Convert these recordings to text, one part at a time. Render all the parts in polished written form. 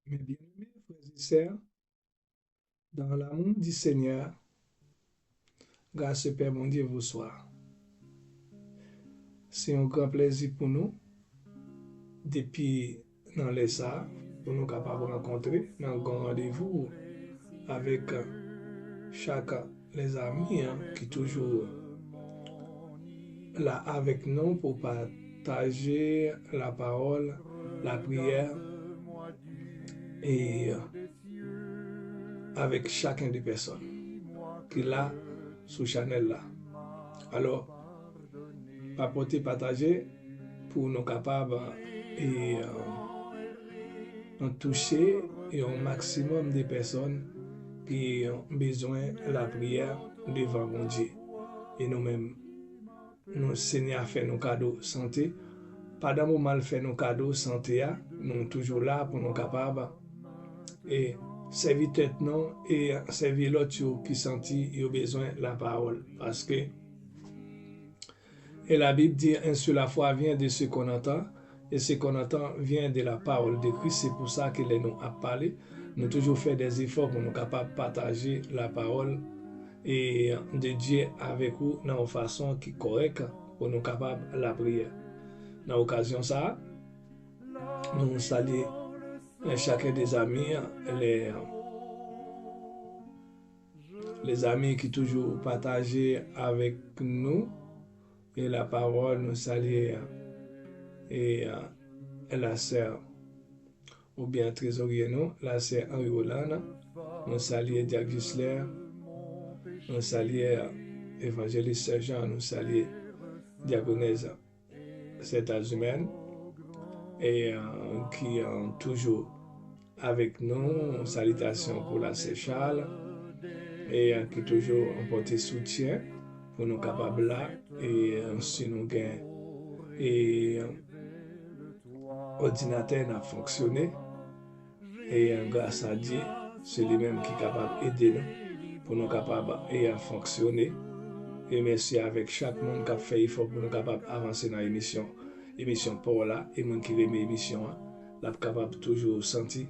Mes bien-aimés frères et sœurs, dans l'amour du Seigneur, grâce au Père mon Dieu vous soit. C'est un grand plaisir pour nous, depuis dans les arts, pour nous capables de rencontrer, dans un grand rendez-vous avec chaque les amis qui toujours là avec nous pour partager la parole, la prière et avec chacun des personnes qui est là sous Chanel là. Alors, papoter, partager pour nous capables et en toucher et un maximum de personnes qui ont besoin de la prière devant mon Dieu. Et nous-mêmes, nous Seigneur fait nos cadeaux santé. Pendant moment mal fait nos cadeaux santé, nous sommes toujours là pour nous capables et servir tête non et servir l'autre qui sentit ils ont besoin de la parole. Parce que et la Bible dit, ainsi la foi vient de ce qu'on entend, et ce qu'on entend vient de la parole de Christ. C'est pour ça qu'il nous a parlé. Nous toujours fait des efforts pour nous capables de partager la parole et de Dieu avec vous dans une façon qui est correcte pour nous capables de la prière. Dans l'occasion ça, nous saluons chacun des amis, les, les amis qui toujours partagent avec nous et la parole, nous saluons et la sœur ou bien trésorier nous, la sœur Henri Hollande, nous saluons Jacques Gisler, nous saluons évangéliste Jean, nous saluons diaconesse cette humaine et qui ont toujours avec nous, salutations pour la sœur Charles et qui toujours emporté soutien pour nous capables là et si nous gagnons et ordinateur n'a fonctionné et grâce à Dieu, c'est lui-même qui est capable d'aider nous pour nous capables et à fonctionner. Et merci avec chaque monde qui a fait effort pour nous capables d'avancer dans l'émission. Émission pour là, et monde qui remet l'émission, là, capable toujours sentir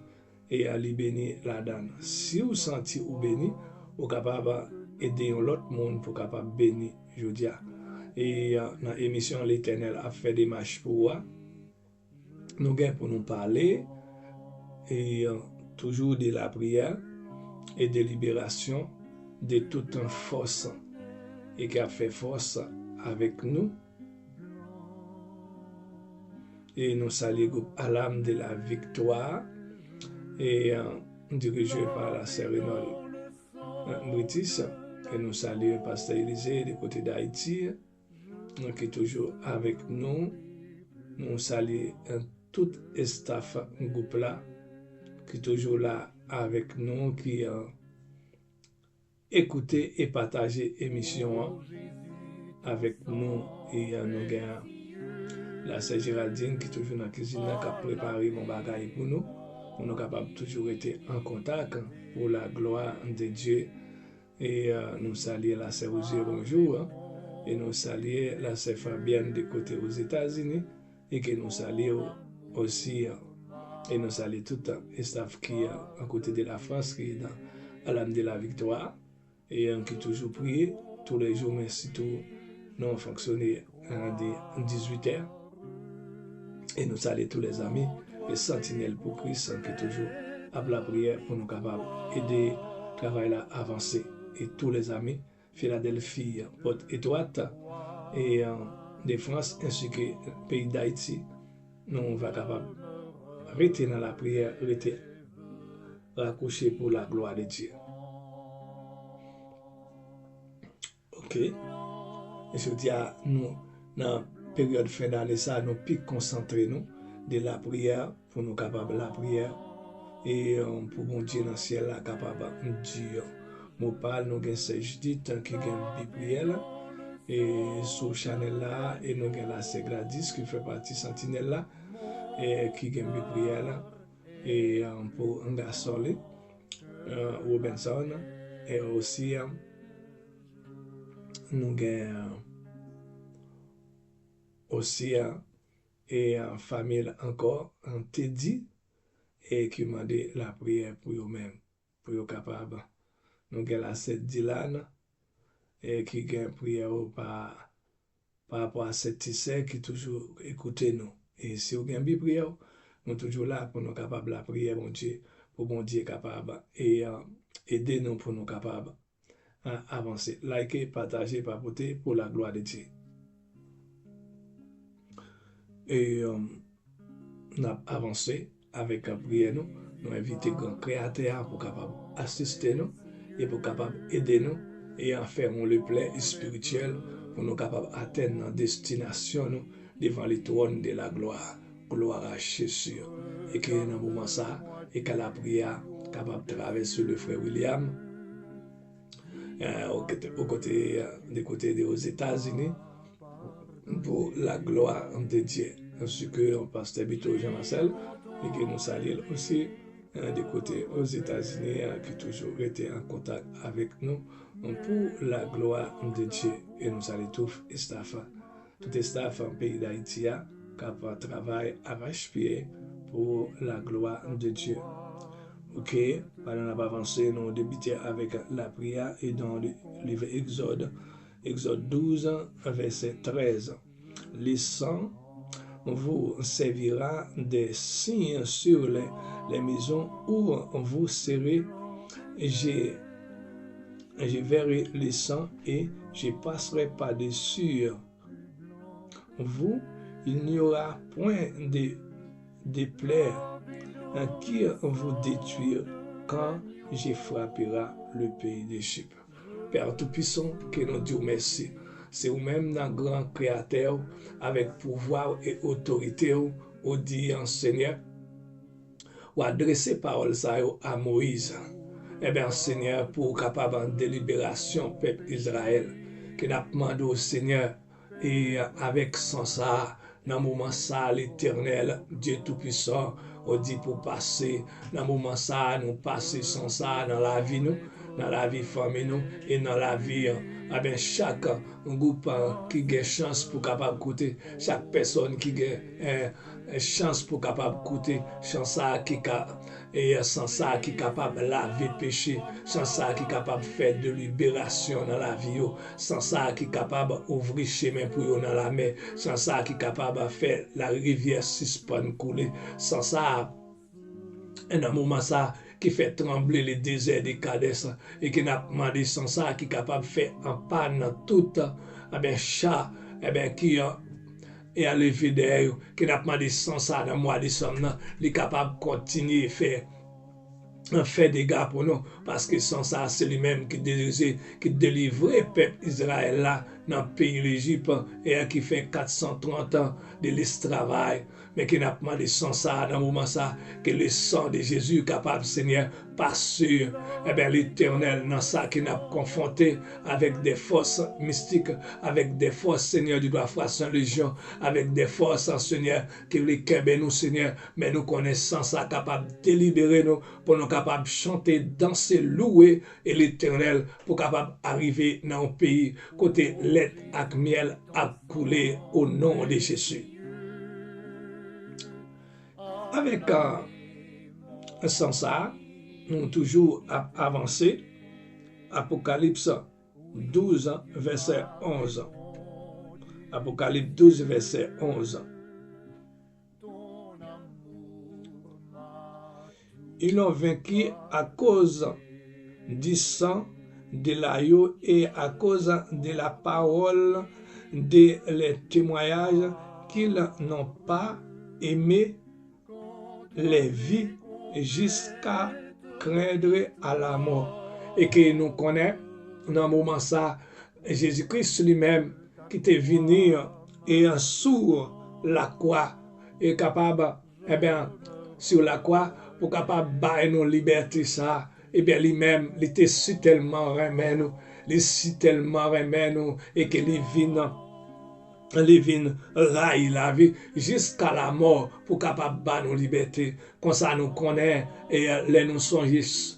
et à lui bénir la donne. Si vous sentez ou béni, vous capable d'aider l'autre monde pour capable bénir, je dis. Et dans l'émission, l'Éternel a fait des marches pour vous. Nous gagnons pour nous parler et toujours de la prière et de libération de toute une force et qui a fait force avec nous. Et nous saluons le groupe Alam de la Victoire et dirigé par la sœur British. Et nous saluons Pasteur Élisée du côté d'Haïti, qui est toujours avec nous. Nous saluons tout le staff groupe là, qui est toujours là avec nous, qui écouter et partager l'émission avec nous et nous gagnons la sœur Géraldine qui est toujours dans la cuisine qui a préparé mon bagage pour nous. Nous sommes capables de toujours être en contact pour la gloire de Dieu. Et nous saluons la sœur Roger, bonjour. Et nous saluons la sœur Fabienne de côté aux États-Unis. Et que nous saluons aussi, et nous saluons tout le staff qui est à côté de la France, qui est dans l'âme de la victoire. Et qui toujours prie tous les jours, mais surtout, nous avons fonctionné à 18h. Et nous saluons tous les amis et sentinelles pour Christ qui toujours à la prière pour nous capables d'aider le travail là à avancer. Et tous les amis, Philadelphie, Porte étroite et de France ainsi que le pays d'Haïti, nous sommes capables de rester dans la prière, rester raccrochés pour la gloire de Dieu. Ok? Et je dis à nous, dans la période fin d'année, ça, nous piquons concentrer nous de la prière pour nous capables de la prière et pour mon Dieu dans le ciel là capable de dire nous parle nous avons Sœur Judith qui a une prière et sur Chanel là et nous avons la Sœur Gladys qui fait partie Sentinelle là et qui a une prière là et pour un garçon Robinson et aussi nous avons aussi et en famille encore un Teddy et qui m'a dit la prière pour eux-mêmes, pour eux capables. Nous avons la cette Dylan et qui a prière par rapport à cette tissé qui toujours écouter nous. Et si vous avez une prière, nous sommes toujours là pour nous capables la prière, bon Dieu, pour bon Dieu capable et aider nous pour nous capables avancer. Likez, partagez, papoter pour la gloire de Dieu. Et nous avons avancé avec la prière, nous invitons le grand créateur pour capable assister nous et pour capable aider nous et en faire le plein spirituel pour nous capables d'atteindre notre destination nous, devant le trône de la gloire. Gloire à Jésus. Et que dans le moment ça, et que la prière capable de traverser le frère William aux côtés des États-Unis pour la gloire de Dieu. Ainsi que le pasteur Bito Jean-Marcel, et que nous saluons aussi des côtés aux États-Unis qui toujours été en contact avec nous pour la gloire de Dieu. Et nous saluons tout le staff en pays d'Haïti qui travaille arrache-pied pour la gloire de Dieu. Ok, pendant qu'on avance, nous débutons avec la prière et dans le livre Exode 12, verset 13. Les sangs vous servira des signes sur les maisons où vous serez. Je verrai les sangs et je passerai par-dessus vous. Il n'y aura point de plaies qui vous détruire quand je frapperai le pays d'Égypte. Père Tout-Puissant, que nous disons merci. C'est vous-même notre grand créateur, avec pouvoir et autorité, au dire Seigneur, ou adresser parole ça à Moïse. Eh bien, Seigneur, pour capable de libération, peuple Israël, que nous demandons au Seigneur, et avec son ça, dans le moment ça, l'Éternel, Dieu Tout-Puissant, on dit pour passer, dans le moment ça, nous passer sans ça dans la vie, nous, dans la vie famille, nous, et dans la vie, ben, chaque groupe qui a chance pour capable écouter, chaque personne qui a chance pour capable écouter, chance qui et sans ça qui est capable de laver péché, sans ça qui est capable de faire de libération dans la vie, sans ça qui est capable d'ouvrir chemin pour eux dans la mer, sans ça qui est capable de faire la rivière suspendre couler, sans ça, dans un moment ça, qui fait trembler les déserts des Cadès et qui n'a demandé sans ça qui est capable de faire en panne tout chat qui est à lever derrière qui n'a demandé sans ça dans le mois de décembre il est capable de continuer à faire des dégâts pour nous parce que sans ça c'est lui-même qui délivrait le peuple Israël là dans le pays de l'Égypte et qui fait 430 ans de l'esclavage mais qui n'a demandé sans ça dans le moment ça que le sang de Jésus est capable Seigneur pas sûr l'Éternel dans ça qui n'a confronté avec des forces mystiques avec des forces Seigneur du doigt foi Saint Légion avec des forces Seigneur qui les kembe nous Seigneur mais nous connaissons ça capable de délibérer nous pour nous capables de chanter danser louer et l'Éternel pour capable arriver dans un pays côté lait avec miel à couler au nom de Jésus. Avec sans ça, nous avons toujours avancé. Apocalypse 12, verset 11. Apocalypse 12, verset 11. Ils l'ont vaincu à cause du sang de l'agneau et à cause de la parole des témoignages qu'ils n'ont pas aimé les vies jusqu'à craindre à la mort. Et que nous connaissons, dans le moment ça, Jésus-Christ lui-même qui était venu et sur la croix est capable, sur la croix, pour capable de nous liberté ça, lui-même, il était si tellement remet nous, il si tellement remet nous, et que il vient railler la vie jusqu'à la mort pour capable de nous liberté. Comme ça nous connaît et les nous songe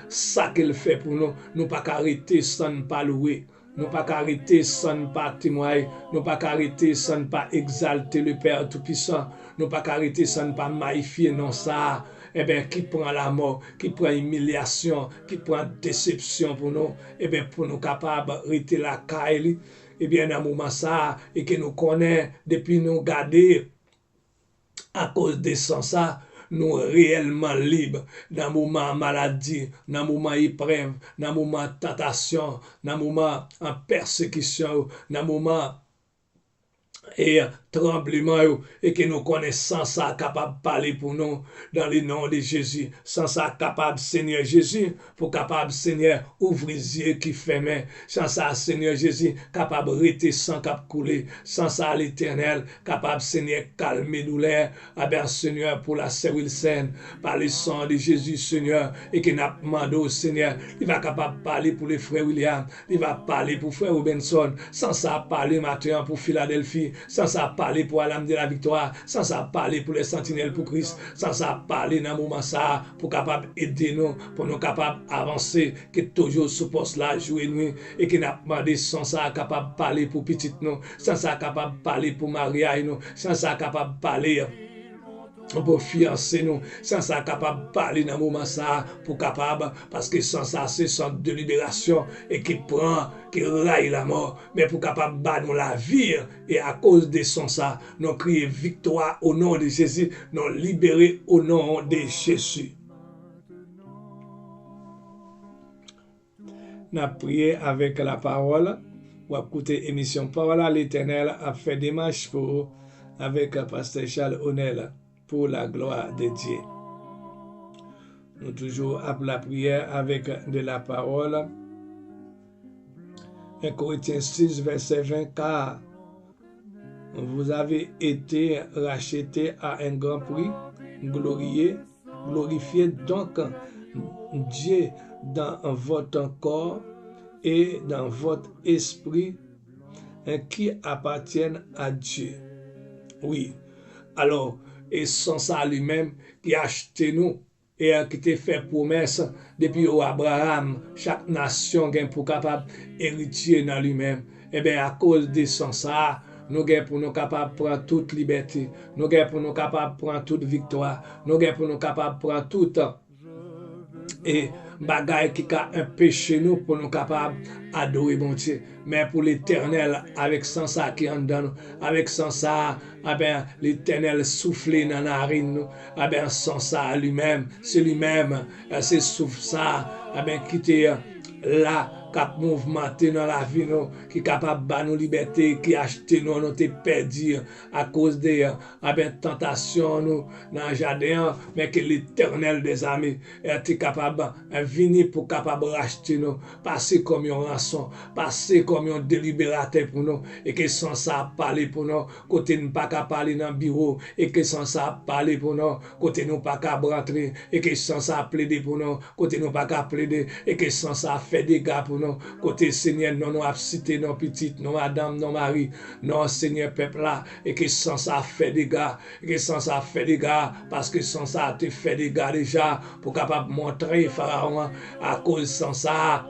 ça qu'il fait pour nous, nous pas arrêter sans ne pas louer. Nous pas arrêter sans ne pas témoigner, nous pas arrêter sans ne pas exalter le Père Tout-Puissant, nous pas arrêter sans ne pas magnifier non ça. eh bien, qui prend la mort, qui prend humiliation, qui prend déception pour nous, eh bien, pour nous capables de rester la caille, eh bien, dans le moment ça, et que nous connaissons depuis nous garder à cause de ça, nous réellement libres dans le moment maladie, dans le moment épreuve, dans le moment tentation, dans le moment en persécution, dans le moment et tremblement et que nous connaissons ça capable de parler pour nous dans le nom de Jésus. Sans ça capable, Seigneur Jésus, pour capable, Seigneur, ouvrir les yeux qui ferment. Sans ça, Seigneur Jésus, capable de rester sans cap couler. Sans ça, l'Éternel, capable, Seigneur, calmer douleur. Ah ben, Seigneur, pour la sœur Wilson, par le sang de Jésus, Seigneur, et que nous demandons, Seigneur, il va capable de parler pour les frères William, il va parler pour frère Robinson. Sans ça, parler maintenant pour Philadelphie. Sans ça parler pour l'âme de la victoire, sans ça parler pour les sentinelles pour Christ, sans ça parler dans le moment ça, pour capable aider nous, pour nous capables d'avancer, que toujours ce poste là jouer nous, et que nous demandé sans ça capable de parler pour petite nous, sans ça capable de parler pour Maria nous, sans ça capable de parler pour fiancer nous, sans ça capable de parler dans le moment ça, pour capable, parce que sans ça c'est centre de libération et qui prend, qui raille la mort, mais pour capable de battre la vie, et à cause de son ça, nous crions victoire au nom de Jésus, nous libérer au nom de Jésus. Nous avons prié avec la parole, ou écouter émission Parole à l'Éternel, a fait démarche pour avec Pasteur Charles Onel, pour la gloire de Dieu. Nous toujours à la prière avec de la parole. 1 Corinthiens 6, verset 20, car vous avez été rachetés à un grand prix, glorifiez donc Dieu dans votre corps et dans votre esprit qui appartiennent à Dieu. Oui, alors, et sans ça lui-même qui a acheté nous et qui t'a fait promesse depuis Abraham, chaque nation est pour capable héritier dans lui-même. Et bien à cause de ça, nous sommes pour nous capables de prendre toute liberté, nous sommes pour nous capables de prendre toute victoire, nous sommes pour nous capables de prendre toute et bagaille qui a empêché nous pour nous capables d'adorer bon Dieu. Mais pour l'Éternel, avec sans ça qui est en dedans nous, avec sans ça, l'Éternel souffle dans la narine nous, sans ça lui-même, c'est lui-même, c'est souffle ça, qui était là, cap mouvementé dans la vie nous, qui est capable de nous liberté, qui achète nous, nous te perdu à cause des tentations nous dans le jardin, mais que l'Éternel des amis est capable de venir pour capable racheter nous, passer comme une rançon, passer comme un délibérateur pour nous, et que sans ça parler pour nous, côté nous pas qu'à parler dans le bureau, et que sans ça parler pour nous, côté nous pas qu'à rentrer, et que sans ça plaider pour nous, côté nous pas qu'à plaider, et que sans ça faire des gars pour nous, côté Seigneur, non nous a cité nos petites, nos madame, nos maris, non Seigneur peuple là, et que sans ça fait des gars, et que sans ça fait des gars, parce que sans ça te fait des gars déjà, pour capable montrer Pharaon, à cause sans ça,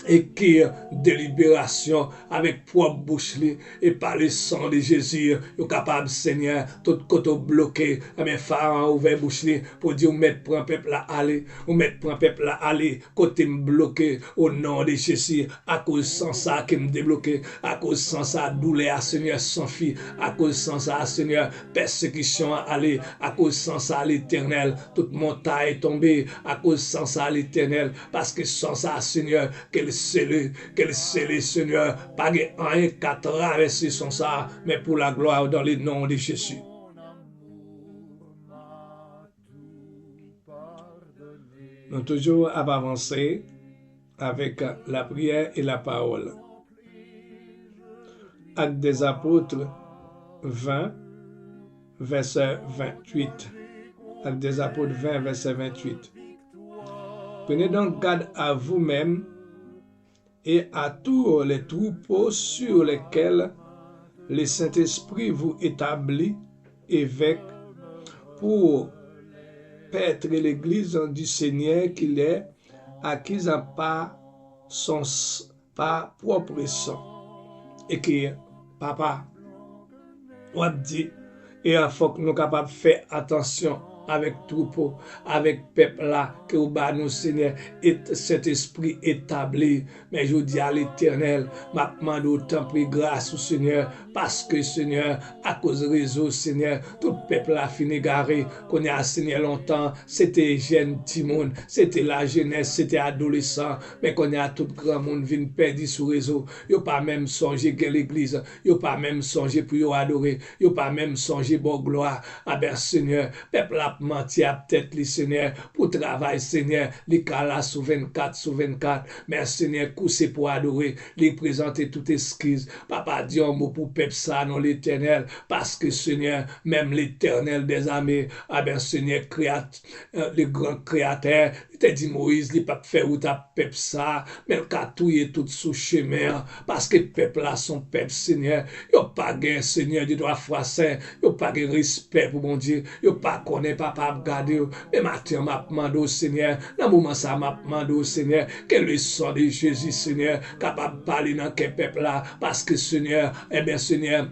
et qui de libération avec propre bouche et par le sang de Jésus, est capable, Seigneur, tout côté bloqué, mais Pharaon ouvert bouche pour dire, mettre pour un peuple à aller, ou mettre pour un peuple à aller, côté bloqué, au nom de Jésus, à cause sans ça qui me débloqué, à cause sans ça, douleur, Seigneur, sans fille, à cause sans ça, Seigneur, persécution à aller, à cause sans ça, l'Éternel, toute montagne est tombée, à cause sans ça, l'Éternel, parce que sans ça, Seigneur, qu'elle scellé, Seigneur, pas rien qu'à traverser son ça, mais pour la gloire dans le nom de Jésus. Nous toujours à avancer avec la prière et la parole. Actes des apôtres 20, verset 28. Actes des apôtres 20, verset 28. Prenez donc garde à vous-même et à tous les troupeaux sur lesquels le Saint-Esprit vous établit évêque pour paître l'Église du Seigneur qu'il est acquise par son par propre sang. Et que papa, on dit, et il faut que nous capables de faire attention avec troupeau, avec peuple là, que vous bat nous, Seigneur, et cet esprit établi. Mais je dis à l'Éternel, m'a demandé autant pris grâce au Seigneur, parce que, Seigneur, à cause du réseau, Seigneur, tout peuple a fini garé, qu'on a Seigneur longtemps, c'était jeune, petit monde, c'était la jeunesse, c'était adolescent, mais qu'on a tout grand monde vient perdu sur réseau. Yo pas même songé que l'église, yo pas même songé pour yo adorer, yo pas même songé bon gloire. Ah ben Seigneur, peuple a menti à tête li Seigneur, pour travail Seigneur, li kala sous 24 sur 24, mais Seigneur, c'est pour adorer, li présenter toute excuse. Papa dit un mot pour peuple ça non l'Éternel, parce que Seigneur, même l'Éternel des armées, ah ben Seigneur, le grand créateur, il t'a dit Moïse, il pas faire ou ta peuple ça, mais il a touillé tout sous chemin, parce que peuple là, son peuple Seigneur, il a pas gain Seigneur du droit français, il a pas gain respect pour mon Dieu, il pas connaît papa regarder, mais matin m'a demandé au Seigneur, dans le moment ça m'a demandé au Seigneur, que le sang de Jésus Seigneur, capable de parler dans quel peuple là, parce que Seigneur, eh bien Seigneur,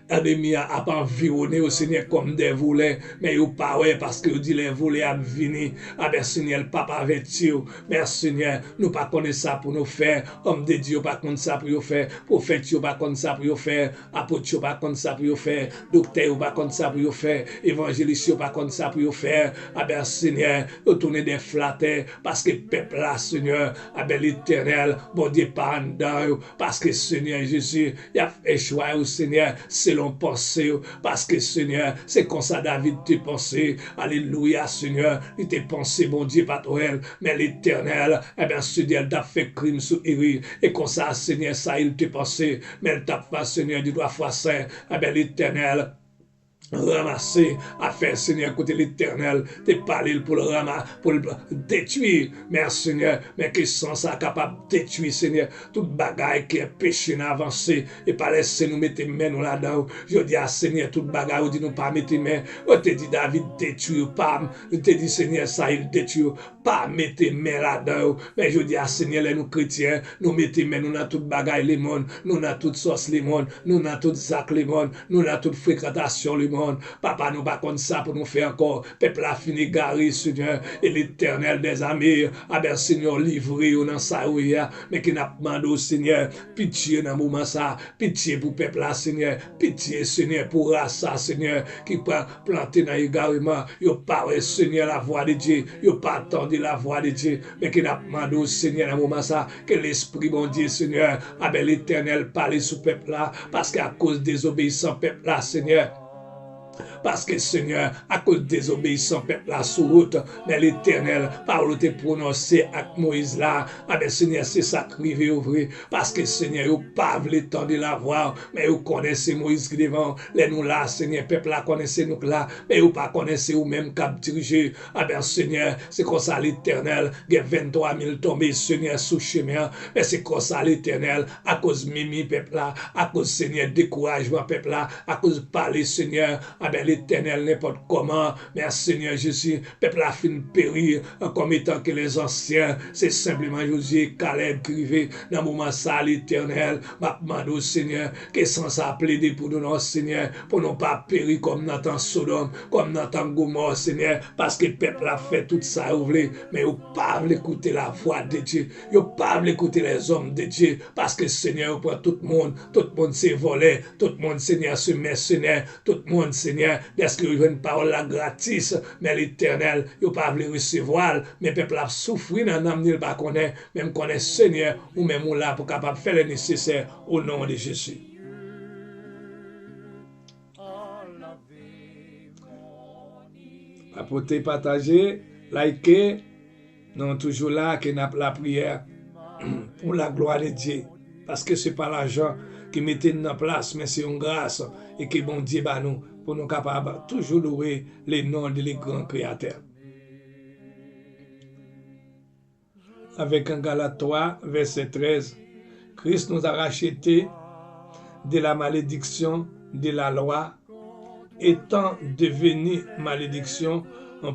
Ennemi a pas environné au Seigneur comme des volets, mais il pas ouais parce que dit les volets a vini. Ah ben Seigneur, le papa avec you. Mais Seigneur, nous pas connaître ça pour nous faire. Homme de Dieu pas connaître ça pour nous faire. Prophète yo pas connaître ça pour nous faire. Apôtre yo pas connaître ça pour nous faire. Docteur yo pas connaître ça pour nous faire. Évangéliste yo pas connaître ça pour nous faire. Ah ben Seigneur, nous tourner des flatteurs parce que peuple là Seigneur, ah ben l'Éternel, bon Dieu pas en dedans parce que Seigneur Jésus, il a fait choix au Seigneur selon pensée, parce que Seigneur, c'est comme ça David te pensé. Alléluia, Seigneur, il te pensé, bon Dieu, pas toi, mais l'Éternel, eh bien, Seigneur, il t'a fait crime sur Iri, et comme ça, Seigneur, ça, il te pensé, mais il t'a pas, Seigneur, du droit fois saint, eh bien, l'Éternel, ramasser, à faire Seigneur côté l'Éternel, te parler pour le ramasser, pour le détruire, merci Seigneur, mais que sans ça capable de détruire Seigneur, toute bagaille qui est péché d'avancer, et pas laisser nous mettre main nous là-dedans, je dis à Seigneur, toute bagaille, on dit nous pas mettre main, on te dit David détruire, pas, on te dit Seigneur ça il détruire, pas mettre main là-dedans, mais je dis à Seigneur, les nous chrétiens, nous mettons main, nous dans toute bagaille les mondes, nous dans toute sauce les mondes, nous dans toute sac les mondes, nous dans toute fréquentation les mondes. Papa, nous pas comme ça pour nous faire encore. Peuple a fini garé, Seigneur, et l'Éternel des armées, ah ben Seigneur, livré dans sa ouïe, mais qui n'a demandé au Seigneur, pitié dans le moment ça, pitié pour peuple là, Seigneur, pitié, Seigneur, pour ça, Seigneur, qui peut planter dans l'égarement, yo pas Seigneur, la voix de Dieu, yo pas attendu la voix de Dieu, mais qui n'a demandé au Seigneur dans le moment ça, que l'Esprit, mon Dieu, Seigneur, ah ben l'Éternel parle sous peuple là, parce qu'à cause des obéissants peuple là, Seigneur, parce que Seigneur, à cause des obéissants peuple la sous route, mais l'Éternel, parole te prononcé avec Moïse là, ah ben Seigneur, c'est ça qui arrive ouvrir, parce que Seigneur, vous pas voulu tendre la voix, mais vous connaissez Moïse qui devant, les nous là, Seigneur, peuple là connaissez nous là, mais vous pas connaissez vous même cap dirigé, ah ben Seigneur, c'est comme ça l'Éternel, il y a 23 000 tombés, Seigneur, sous chemin, mais c'est comme ça l'Éternel, à cause mimi peuple là, à cause Seigneur, découragement peuple là, à cause parler Seigneur, ah ben l'Éternel n'importe comment, mais Seigneur Jésus, peuple a fini périr comme étant que les anciens, c'est simplement Josué, Caleb, Crivé, dans le moment ça, l'Éternel, m'a demandé au Seigneur, que sans ça plaider pour nous, non, Seigneur, pour ne pas périr comme Nathan Sodome, comme Nathan Gomorrhe, Seigneur, parce que le peuple a fait tout ça, mais vous pas écouter la voix de Dieu, vous pas écouter les hommes de Dieu, parce que Seigneur, pour tout le monde s'est volé, tout le monde, Seigneur, se mercenaire, tout le monde, Seigneur, est-ce que vous avez une parole là gratis, mais l'Éternel, vous pas voulu recevoir, mais le peuple a souffert dans l'âme, il ne pas connaît, même connaît Seigneur, ou même là pour capable faire le nécessaire au nom de Jésus. Apporter, partager, liker, non toujours là que n'a la prière pour la gloire de Dieu, parce que c'est pas l'argent qui mettait en place, mais c'est une grâce et que bon Dieu bat nous pour nous capables toujours louer les noms de les grands créateurs. Avec un Galates 3, verset 13, Christ nous a rachetés de la malédiction de la loi, étant devenu malédiction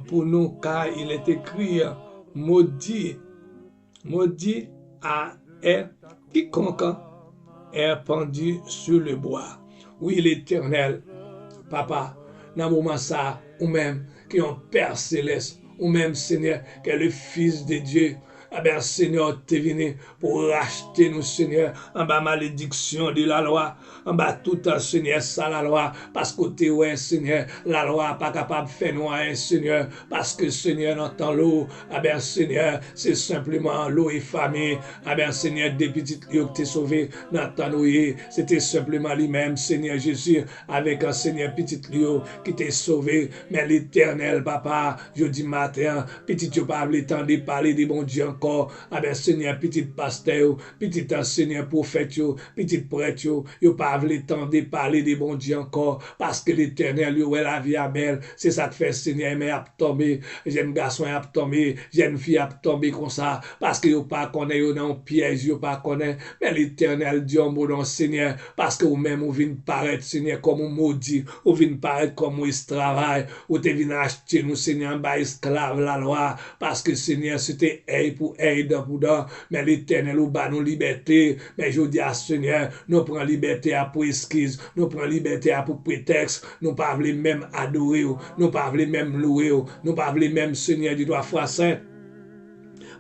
pour nous, car il est écrit, maudit est quiconque est pendu sur le bois. Oui, l'Éternel, Papa, dans le moment ça, ou même qui est un Père céleste, ou même, Seigneur, qui est le Fils de Dieu. Ah ben, Seigneur, tu es venu pour racheter nous, Seigneur, en bas malédiction de la loi, en bas tout un Seigneur, ça la loi, parce que tu es, Seigneur, la loi pas capable de faire nous un Seigneur, parce que, Seigneur, dans ton l'eau, ah ben, Seigneur, c'est simplement l'eau et famille, ah ben, Seigneur, des petites lieux que tu es sauvé, dans ton eau, c'était simplement lui-même, Seigneur Jésus, avec un Seigneur petit lieu qui t'est sauvé, mais l'éternel, papa, je dis matin, petit, tu parles le temps de parler des bons dieux, ah ben Seigneur, petit pasteur, petit Seigneur prophète, petit prêtre, yo pas le temps de parler des bons dieux encore, parce que l'éternel, yo est la vie à belle, c'est ça que fait Seigneur, mais a tombé, jeune garçon a tombé, jeune fille a tombé comme ça, parce que yo pas connaît, yo dans piège, yo pas connaît, mais l'éternel Dieu, mon Seigneur, parce que ou même ou vient paraître, Seigneur, comme un maudit, ou vient paraître comme un esclavage, ou te vient acheter nous, Seigneur, en bas esclave la loi, parce que Seigneur, c'était pour aider pour dans, mais l'éternel ou bas nous liberté, mais je dis à Seigneur, nous prenons liberté à pour esquisse, nous prenons liberté à pour prétexte, nous pas voulons même adorer, nous pas voulons même louer, nous pas voulons même Seigneur du droit foi saint,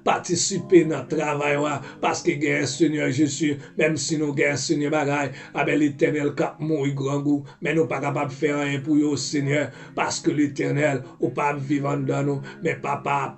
participer dans le travail, parce que gagne Seigneur Jésus, même si nous gagnons Seigneur bagaille, avec l'éternel cap mourir grand goût, mais nous pas capable de faire rien pour eux, Seigneur, parce que l'éternel, ou pas vivant dans nous, mais papa,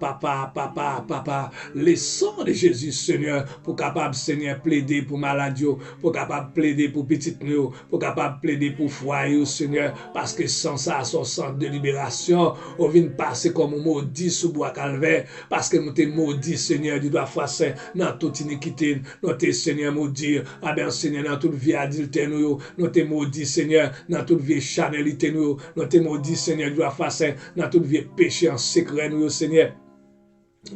le sang de Jésus, Seigneur, pour capable, Seigneur, plaider pour maladie, pour capable plaider pour petite nous, pour capable plaider pour foyer, Seigneur, parce que sans ça, son centre de libération, on vient passer comme un maudit sous bois calvaire, parce que nous t'es maudit, Seigneur, du doigt saint, dans toute iniquité, nous t'es, Seigneur, maudit, ah ben, Seigneur, dans toute vie adultère, nous t'es maudit, Seigneur, dans toute vie charnalité, nous t'es maudit, Seigneur, du doigt saint, dans toute vie péché en secret, nous, Seigneur.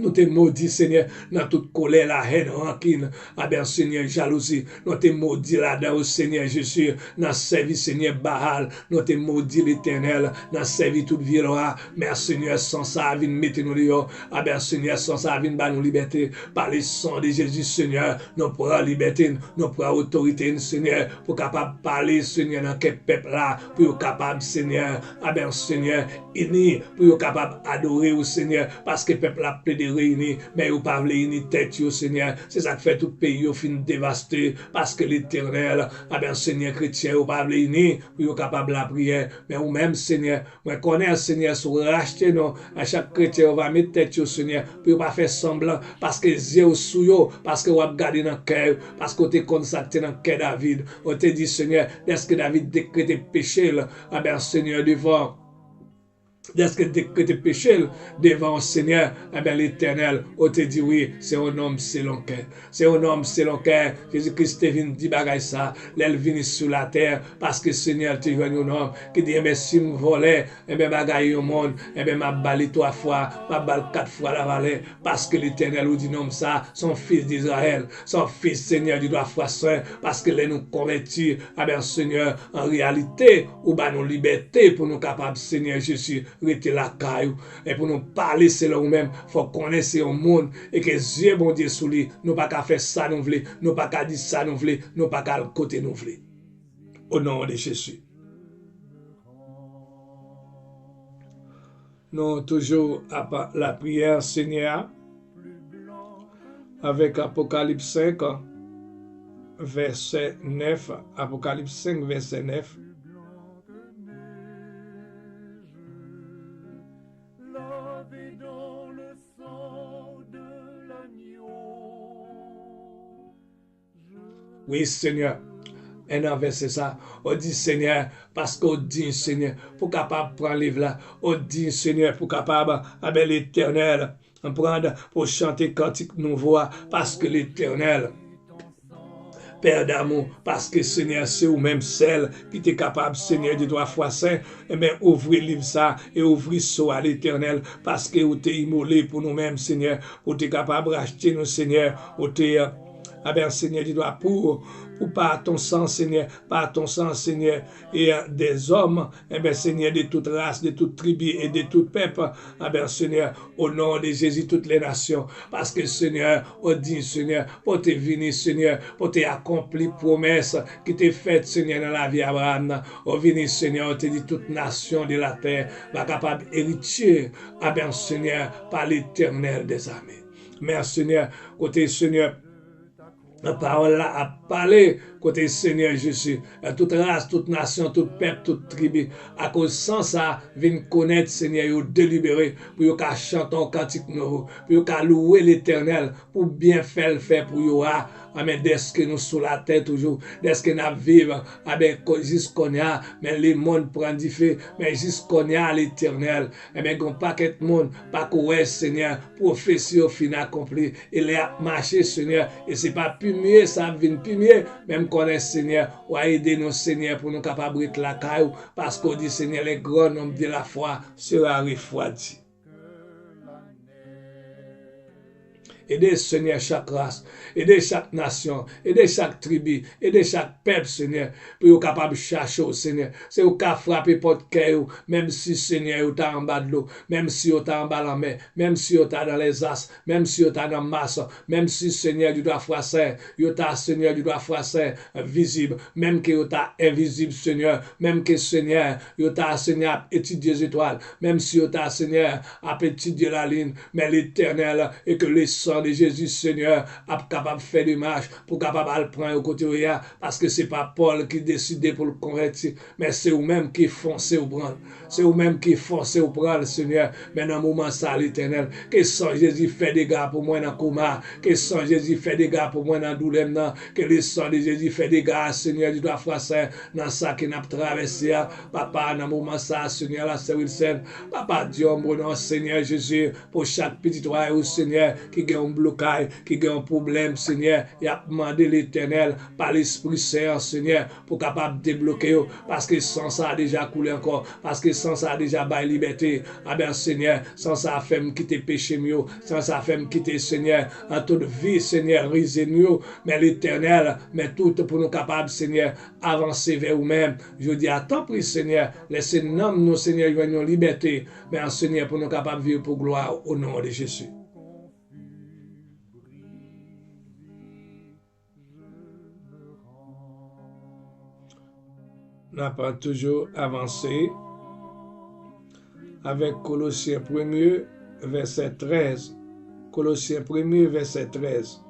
Nous te maudit, Seigneur, dans toute colère, la haine, rancune, ah ben, Seigneur, jalousie. Nous te maudit là-dedans, Seigneur Jésus, dans service, Seigneur, Baal. Nous te maudit l'éternel, dans service toute vie, mais Seigneur, sans ça, vient mettre nous dehors. Ah ben, Seigneur, sans ça, vient nous liberté. Par le sang de Jésus, Seigneur, nous prenons liberté, nous prenons autorité, Seigneur, pour capable parler, Seigneur, dans quel peuple là, pour capable, Seigneur, ah ben, Seigneur, uni, pour capable adorer au Seigneur, parce que peuple là, de réunir, mais vous pas réunir tête, Seigneur. C'est ça qui fait tout pays fin dévasté, parce que l'éternel, ah ben, Seigneur chrétien, vous pas réunir, pour capable la prière, mais vous même, Seigneur, moi connais, Seigneur, sur racheter, non, à chaque chrétien, on va mettre tête, Seigneur, pour pas faire semblant, parce que Dieu sous yo, parce que vous avez gardé dans le cœur, parce que vous êtes consacré dans le cœur David, on te dit, Seigneur, est-ce que David décrète péché, ah ben, Seigneur, devant. Est-ce que décréter péché devant le Seigneur, eh bien l'éternel, on te dit oui, c'est un homme selon cœur. C'est un homme selon cœur. Jésus-Christ est venu dire bagaille ça, l'elle vient sur la terre, parce que le Seigneur te joint un homme qui dit, eh bien si me volais, eh bien bagaille au monde, eh bien m'a balé 3 fois, m'a balé 4 fois la vallée, parce que l'éternel nous dit non ça, son fils d'Israël, son fils Seigneur du droit foi saint, parce que les nous convertis, eh bien Seigneur, en réalité, ou bah nos liberté pour nous capables, Seigneur Jésus, rester la caille et pour nous parler selon nous-mêmes faut connaître au monde et que Dieu bon Dieu sous lui nous pas qu'à faire ça nous voulons nous pas qu'à dire ça nous voulons nous pas qu'à côté nous voulons au nom de Jésus. Nous toujours à la prière Seigneur avec Apocalypse 5 verset 9, Apocalypse 5 verset 9. Oui, Seigneur. Et dans verset ça, on dit Seigneur, parce qu'on dit Seigneur, pour capable prendre livre là, on dit Seigneur, pour capable, avec l'éternel, prendre pour chanter cantique nouveau, parce que l'éternel, Père d'amour, parce que Seigneur, c'est ou même celle qui est capable, Seigneur, de droit foi saint, et bien ouvrir livre ça et ouvrir ça à l'éternel, parce que vous t'es immolé pour nous-mêmes, Seigneur, vous t'es capable d'acheter nous, Seigneur, vous t'es Ah ben, Seigneur, tu dois pour par ton sang, Seigneur, par ton sang, Seigneur, et des hommes, eh bien, Seigneur, de toute race, de toute tribu et de tout peuple, ah ben, Seigneur, au nom de Jésus, toutes les nations, parce que, Seigneur, on dit, Seigneur, pour te venir, Seigneur, pour te accomplir promesse qui t'est faite, Seigneur, dans la vie Abraham, on vient, Seigneur, on te dit, toute nation de la terre va capable héritier, ah ben, Seigneur, par l'Éternel des armées. Merci, Seigneur, côté, Seigneur, la parole là a parlé côté Seigneur Jésus. Toute race, toute nation, tout peuple, toute tribu. À cause sans ça, viennent connaître Seigneur, vous délibérer, pour qu'ils chantent un cantique nouveau, pour qu'ils louer l'Éternel, pour bien faire le faire pour vous. Amen. Dès que nous sous la tête toujours, dès que nous vivons, amen, jusqu'on y a, mais les mondes prennent du feu, mais jusqu'on y a l'Éternel. Amen, qu'on paquet de monde, pas qu'on Seigneur, prophétie au fin accompli. Il a marché, Seigneur, et c'est pas plus mieux, ça vient plus mieux, même qu'on est Seigneur, ou à aider nos Seigneur pour nous capables de la caille, parce qu'on dit, Seigneur, les grands hommes de la foi sera refroidi. Aidez, Seigneur, chaque race, aidez chaque nation, aidez chaque tribu, aidez chaque peuple, Seigneur, pour être capable de chercher au Seigneur. C'est au cas frapper porte cœur, même si, Seigneur, vous êtes en bas de l'eau, même si vous êtes en bas de la mer, même si vous êtes dans les as, même si vous êtes dans la masse, même si, Seigneur, tu dois faire ça, vous êtes, Seigneur, tu dois faire ça visible, même que vous êtes invisible, Seigneur, même que, Seigneur, vous êtes, Seigneur, étudier les étoiles, même si vous êtes, Seigneur, à étudier la ligne, mais l'Éternel, et que les sang de Jésus, Seigneur, est capable de faire des marches pour capable de prendre au côté où parce que c'est pas Paul qui décide pour le convertir, mais c'est vous-même qui foncez au prendre. C'est vous-même qui foncez au prendre, Seigneur. Mais dans le moment ça, l'Éternel, que sang Jésus fait des gars pour moi dans le coma, que sang Jésus fait des gars pour moi dans le douleur, que le sang de Jésus fait des gars, Seigneur, tu dois faire ça dans ça qui n'a traversé, papa, dans le moment ça, Seigneur, la Sœur Wilson, papa, Dieu, mon nom, Seigneur Jésus, pour chaque petit oeil, Seigneur, qui a un blocage, qui a un problème, Seigneur, il a demandé l'Éternel par l'Esprit Saint, Seigneur, pour capable de débloquer, parce que sans ça a déjà coulé encore, parce que sans ça a déjà bail liberté. Ah ben Seigneur, sans ça a fait me quitter péché mieux, sans ça a fait me quitter, Seigneur, en toute vie, Seigneur, risé nous, mais l'Éternel, mais tout pour nous capables, Seigneur, avancer vers vous-même. Je dis à temps pris, Seigneur, laissez-nous, nous, Seigneur, une liberté, mais Seigneur, pour nous capables de vivre pour gloire au nom de Jésus. N'a pas toujours avancé avec Colossiens 1er, verset 13. Colossiens 1er, verset 13.